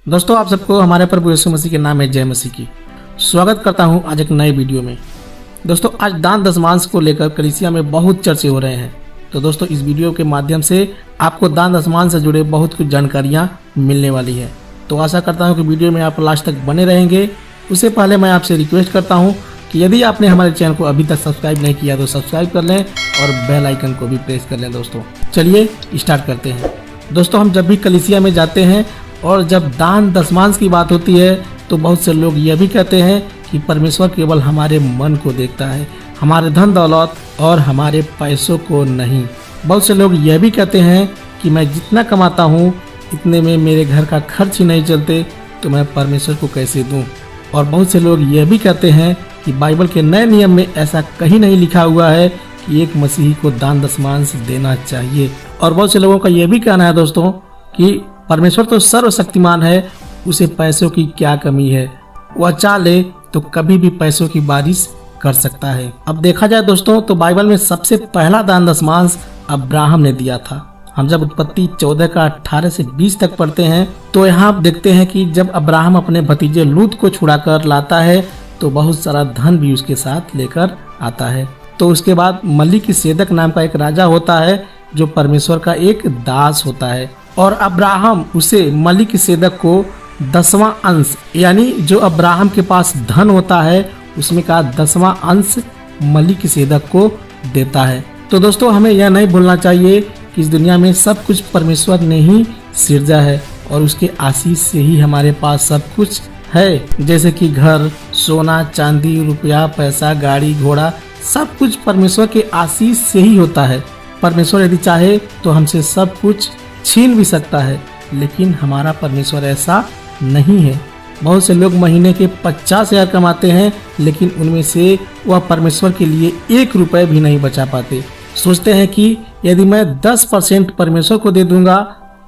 दोस्तों आप सबको हमारे प्रभु यीशु मसीह के नाम में जय मसीह की स्वागत करता हूं आज एक नए वीडियो में। दोस्तों आज दान दशमांश को लेकर कलीसिया में बहुत चर्चे हो रहे हैं। तो दोस्तों इस वीडियो के माध्यम से आपको दान दशमांश से जुड़े बहुत कुछ जानकारियां मिलने वाली है। तो आशा करता हूं कि वीडियो में आप लास्ट तक बने रहेंगे। उससे पहले मैं आपसे रिक्वेस्ट करता हूँ कि यदि आपने हमारे चैनल को अभी तक सब्सक्राइब नहीं किया तो सब्सक्राइब कर लें और बेल आइकन को भी प्रेस कर लें। दोस्तों चलिए स्टार्ट करते हैं। दोस्तों हम जब भी कलीसिया में जाते हैं और जब दान दशमांश की बात होती है तो बहुत से लोग यह भी कहते हैं कि परमेश्वर केवल हमारे मन को देखता है, हमारे धन दौलत और हमारे पैसों को नहीं। बहुत से लोग यह भी कहते हैं कि मैं जितना कमाता हूँ इतने में मेरे घर का खर्च ही नहीं चलते तो मैं परमेश्वर को कैसे दूँ। और बहुत से लोग यह भी कहते हैं कि बाइबल के नए नियम में ऐसा कहीं नहीं लिखा हुआ है कि एक मसीही को दान दशमांश देना चाहिए। और बहुत से लोगों का यह भी कहना है दोस्तों कि परमेश्वर तो सर्वशक्तिमान है, उसे पैसों की क्या कमी है, वह चाह ले तो कभी भी पैसों की बारिश कर सकता है। अब देखा जाए दोस्तों तो बाइबल में सबसे पहला दान दशमांश अब्राहम ने दिया था। हम जब उत्पत्ति 14 का 18 से 20 तक पढ़ते हैं तो यहाँ देखते हैं कि जब अब्राहम अपने भतीजे लूत को छुड़ाकर लाता है तो बहुत सारा धन भी उसके साथ लेकर आता है। तो उसके बाद मलिकिसेदक नाम का एक राजा होता है जो परमेश्वर का एक दास होता है और अब्राहम उसे मलिकिसेदक को 10वां अंश यानी जो अब्राहम के पास धन होता है उसमें का 10वां अंश मलिकिसेदक को देता है। तो दोस्तों हमें यह नहीं भूलना चाहिए कि इस दुनिया में सब कुछ परमेश्वर ने ही सिरजा है और उसके आशीष से ही हमारे पास सब कुछ है। जैसे कि घर, सोना, चांदी, रुपया, पैसा, गाड़ी, घोड़ा, सब कुछ परमेश्वर के आशीष से ही होता है। परमेश्वर यदि चाहे तो हमसे सब कुछ छीन भी सकता है, लेकिन हमारा परमेश्वर ऐसा नहीं है। बहुत से लोग महीने के 50,000 कमाते हैं लेकिन उनमें से वह परमेश्वर के लिए 1 रुपये भी नहीं बचा पाते। सोचते हैं कि यदि मैं 10% परमेश्वर को दे दूंगा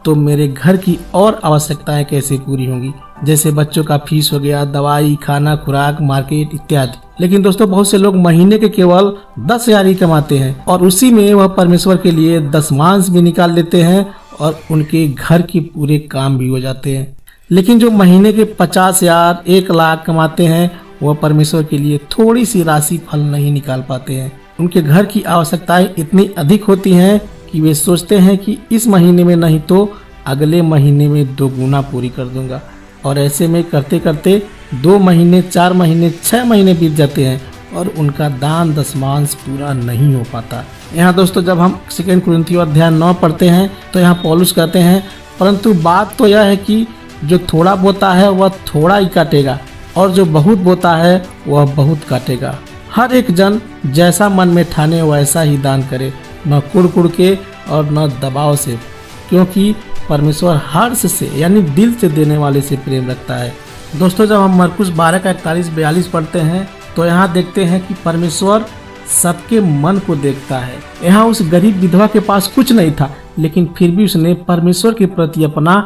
तो मेरे घर की और आवश्यकताएं कैसे पूरी होंगी, जैसे बच्चों का फीस हो गया, दवाई, खाना, खुराक, मार्केट इत्यादि। लेकिन दोस्तों बहुत से लोग महीने के केवल 10,000 ही कमाते हैं और उसी में वह परमेश्वर के लिए दशमांश भी निकाल लेते हैं और उनके घर के पूरे काम भी हो जाते हैं। लेकिन जो महीने के 50,000, 1 लाख कमाते हैं वह परमेश्वर के लिए थोड़ी सी राशि फल नहीं निकाल पाते हैं। उनके घर की आवश्यकताएं इतनी अधिक होती हैं कि वे सोचते हैं कि इस महीने में नहीं तो अगले महीने में 2 गुना पूरी कर दूंगा। और ऐसे में करते करते 2 महीने, 4 महीने, 6 महीने बीत जाते हैं और उनका दान दशमांश पूरा नहीं हो पाता। यहाँ दोस्तों जब हम 2 कुरिन्थियों अध्याय 9 पढ़ते हैं तो यहाँ पौलुस कहते हैं, परंतु बात तो यह है कि जो थोड़ा बोता है वह थोड़ा ही काटेगा और जो बहुत बोता है वह बहुत काटेगा। हर एक जन जैसा मन में ठाने वैसा ही दान करे, न कुड़ के और न दबाव से, क्योंकि परमेश्वर हर्ष से यानी दिल से देने वाले से प्रेम रखता है। दोस्तों जब हम मरकुस 12 का 41-42 पढ़ते हैं तो यहाँ देखते हैं कि परमेश्वर सबके मन को देखता है। यहाँ उस गरीब विधवा के पास कुछ नहीं था लेकिन फिर भी उसने परमेश्वर के प्रति अपना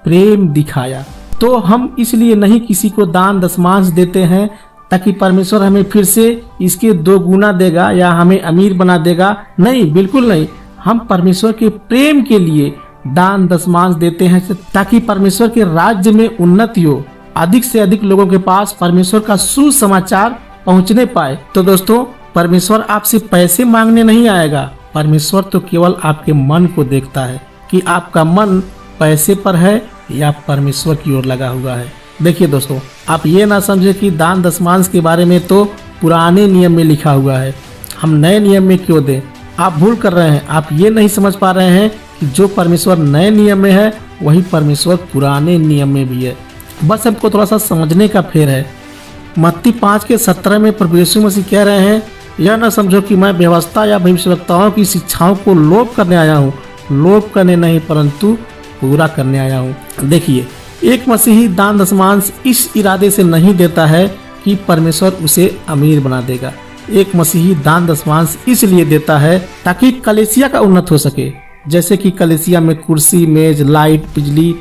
प्रेम दिखाया। तो हम इसलिए नहीं किसी को दान दशमांश देते हैं ताकि परमेश्वर हमें फिर से इसके 2 गुना देगा या हमें अमीर बना देगा। नहीं, बिल्कुल नहीं। हम परमेश्वर के प्रेम के लिए दान दशमांश देते हैं ताकि परमेश्वर के राज्य में उन्नति हो, अधिक से अधिक लोगों के पास परमेश्वर का सुसमाचार पहुंचने पाए। तो दोस्तों परमेश्वर आपसे पैसे मांगने नहीं आएगा, परमेश्वर तो केवल आपके मन को देखता है कि आपका मन पैसे पर है या परमेश्वर की ओर लगा हुआ है। देखिए दोस्तों आप ये ना समझे कि दान दशमांश के बारे में तो पुराने नियम में लिखा हुआ है, हम नए नियम में क्यों दें। आप भूल कर रहे हैं, आप ये नहीं समझ पा रहे हैं कि जो परमेश्वर नए नियम में है वही परमेश्वर पुराने नियम में भी है। बस हमको थोड़ा सा समझने का फेर है। मत्ती 5 के 17 में प्रभु यीशु मसीह कह रहे हैं, यह न समझो कि मैं व्यवस्था या भविष्यवक्ताओं की शिक्षाओं को लोप करने आया हूँ, लोप करने नहीं परंतु पूरा करने आया हूँ। देखिए एक मसीही दान दशमांश इस इरादे से नहीं देता है कि परमेश्वर उसे अमीर बना देगा। एक मसीही दान दशमांश इसलिए देता है ताकि कलीसिया का उन्नत हो सके, जैसे कि कलीसिया में कुर्सी, मेज, लाइट, बिजली,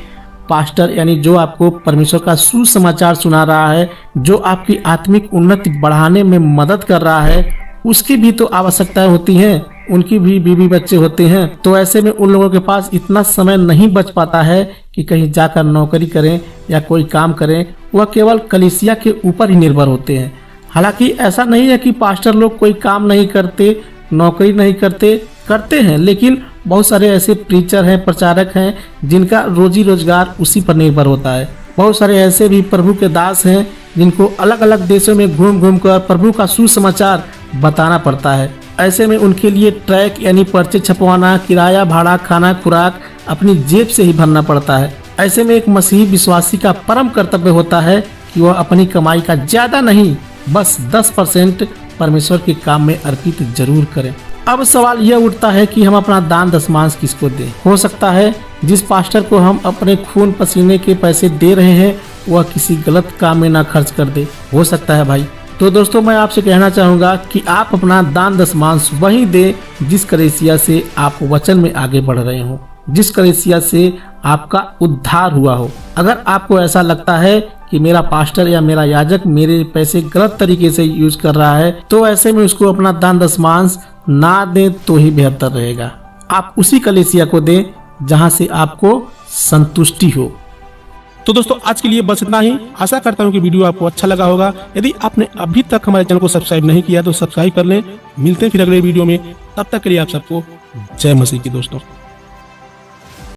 पास्टर यानी जो आपको परमेश्वर का सुसमाचार सुना रहा है, जो आपकी आत्मिक उन्नति बढ़ाने में मदद कर रहा है, उसकी भी तो आवश्यकताएं होती हैं। उनकी भी बीवी बच्चे होते हैं। तो ऐसे में उन लोगों के पास इतना समय नहीं बच पाता है कि कहीं जाकर नौकरी करें या कोई काम करें। वह केवल कलीसिया के ऊपर ही निर्भर होते हैं। हालांकि ऐसा नहीं है कि पास्टर लोग कोई काम नहीं करते, नौकरी नहीं करते हैं, लेकिन बहुत सारे ऐसे प्रीचर हैं, प्रचारक हैं, जिनका रोजी रोजगार उसी पर निर्भर होता है। बहुत सारे ऐसे भी प्रभु के दास हैं जिनको अलग अलग देशों में घूम घूम कर प्रभु का सुसमाचार बताना पड़ता है। ऐसे में उनके लिए ट्रैक यानी पर्चे छपवाना, किराया भाड़ा, खाना खुराक अपनी जेब से ही भरना पड़ता है। ऐसे में एक मसीही विश्वासी का परम कर्तव्य होता है कि वह अपनी कमाई का ज्यादा नहीं, बस 10% परमेश्वर के काम में अर्पित जरूर करें। अब सवाल यह उठता है कि हम अपना दान दशमांश किसको दें। हो सकता है जिस पास्टर को हम अपने खून पसीने के पैसे दे रहे हैं वह किसी गलत काम में ना खर्च कर दे, हो सकता है भाई। तो दोस्तों मैं आपसे कहना चाहूँगा कि आप अपना दान दशमांश वहीं दें जिस कलीसिया से आप वचन में आगे बढ़ रहे हो, जिस कलीसिया से आपका उद्धार हुआ हो। अगर आपको ऐसा लगता है कि मेरा पास्टर या मेरा याजक मेरे पैसे गलत तरीके से यूज कर रहा है, तो ऐसे में उसको अपना दान दशमांश ना दें तो ही बेहतर रहेगा। आप उसी कलीसिया को दें जहां से आपको संतुष्टि हो। तो दोस्तों आज के लिए बस इतना ही। आशा करता हूं कि वीडियो आपको अच्छा लगा होगा। यदि आपने अभी तक हमारे चैनल को सब्सक्राइब नहीं किया तो सब्सक्राइब कर लें। मिलते हैं फिर अगले वीडियो में, तब तक के लिए आप सबको जय मसीह की दोस्तों।